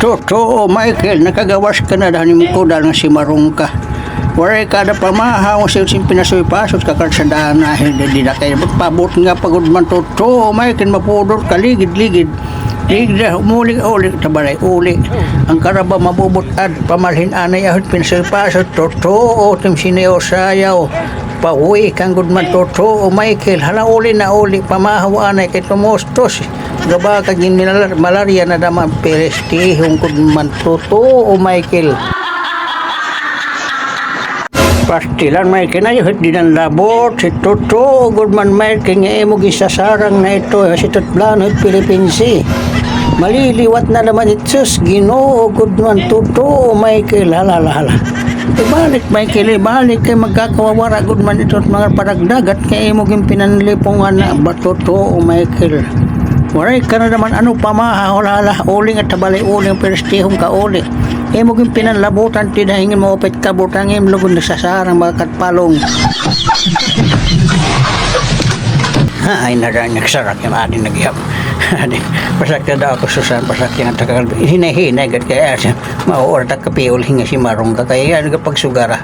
Totoo, Michael, nakagawas ka na dahil mo ko dahil nga si Marungka. Waray kada pamahaw sa yung pinasuy pasot kakasadahan na hindi na kayo pabot nga pagod man. Totoo, Michael, mapudor ka ligid-ligid. Ligid umuling-uling tabalay uli. Ang karaba mabubot at pamalhin anay ahot pinasuy pasot. Totoo, tim sineo sayaw. Pauwi kang gudman. Totoo, Michael, hala uli na uli pamahaw anay kay tumustos. Gaba kagin malaria na daman peresti hungkod man. Totoo, Michael. Pastilan Michael na yung di ng labot. Si Totoo, good man Michael nga mo gisasarang na ito. Si Totplano at Pilipinsi. Maliliwat na naman itsus. Ginoo, good man. Totoo, Michael. Hala. Ibalik Michael, ibalik kay magkakawawara. Good man ito at mga paragdagat. Kaya mo pinanlipungan na. Ba Totoo, Michael. Waray ka na naman ano pamaha, hala, uling at tabalay uling perestihong ka uli. Mo yung pinanlabutan, tinahingin mo upit kabutang lugon na sasarang mga katpalong. Ay naran, nagsarak yung ating naghihap. Pasak na daw ako susan, pasak yung takal. Hinahinay, gat kaya siya, mauortak kapiol hinga si Marungka. Kaya yan, pagsugara.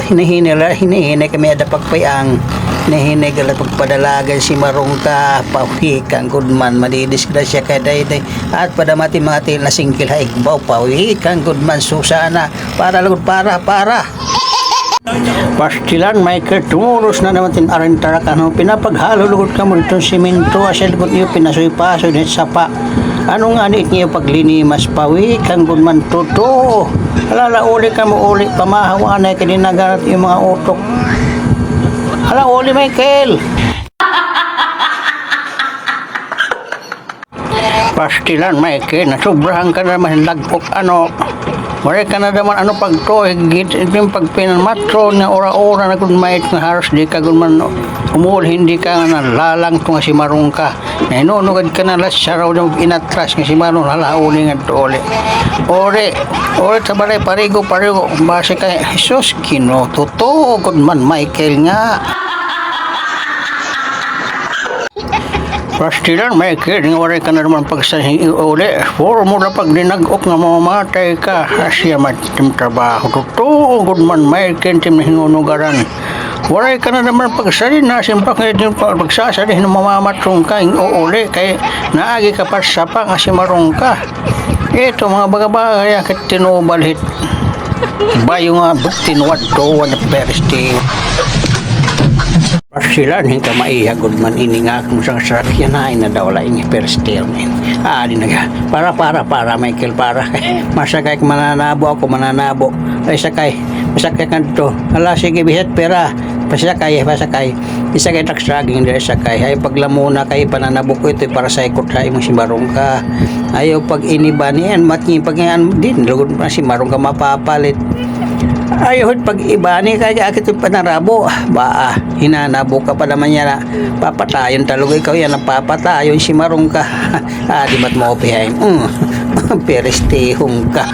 Hinahinay kami ada pagpayang. Hinahinay ka lang pagpadalagan si Marungka. Pawikan gudman, madidisgrasya ka day. At padamati mga til na singkil haigbaw. Pawikan gudman, susana. Para lagod, para. Pastilan, Michael, tumulos na naman tinarintara ka no? Pinapaghalo lugod ka mo itong simento asya lugod niyo pinasuy-pasoy net sapa. Ano nga nit niyo paglinimas pawi kang gunman. Totoo. Alala uli ka mo uli pamahawa na kininaganat yung mga utok. Hala uli Michael. Pastilan, Michael, nasubrahan ka naman lagpok ano. Wala ka na naman ano pagtohig yung pagpinanmatro na ora-ora na kung mait na haros di ka kung man umul hindi ka nga nalalang ito nga si Marungka na inunugad ka na lasya raw yung inatras nga si Marung halauli nga ito ori tabalay parigo base kay Jesus kino totoo kung man Michael nga. Pastilan, Michael, nga waray ka na naman pagsahin uli. Puro mo na pag dinag-ok nga mamamatay ka. Asya matim trabaho. Totoo, good man, Michael, tim na hinunugaran. Waray ka na naman pagsahin na. Simpak nga yung pagsasahin na mamamatrong ka. Uli, kay naagi ka pa sa pa nga si Marungka. Ito, mga bagabagay, kat tinubalhit. Bayo nga, tinwad to, wana peresti. Sila hindi ka maihagod man ini nga kung sang sakyan na daw la ini perstil nin. Di naga para Michael para masakay mananabo ako mananabo ay sakay masakay kanto ala sige bihet pera pasakay isakay taksaging dili sakay ay paglamuna kay pananabo ko ito para sa ikot sa imong si Marungka ayo pag inibanian matngi pag din lugod pa si Marungka mapapalit. Ayun, pag iba ni kaya akit yung panarabo, hinanabo ka pa naman yan na papatayon talaga ikaw yan, papatayon si Marungka. Di ba't mo pihayin? Perestihong ka.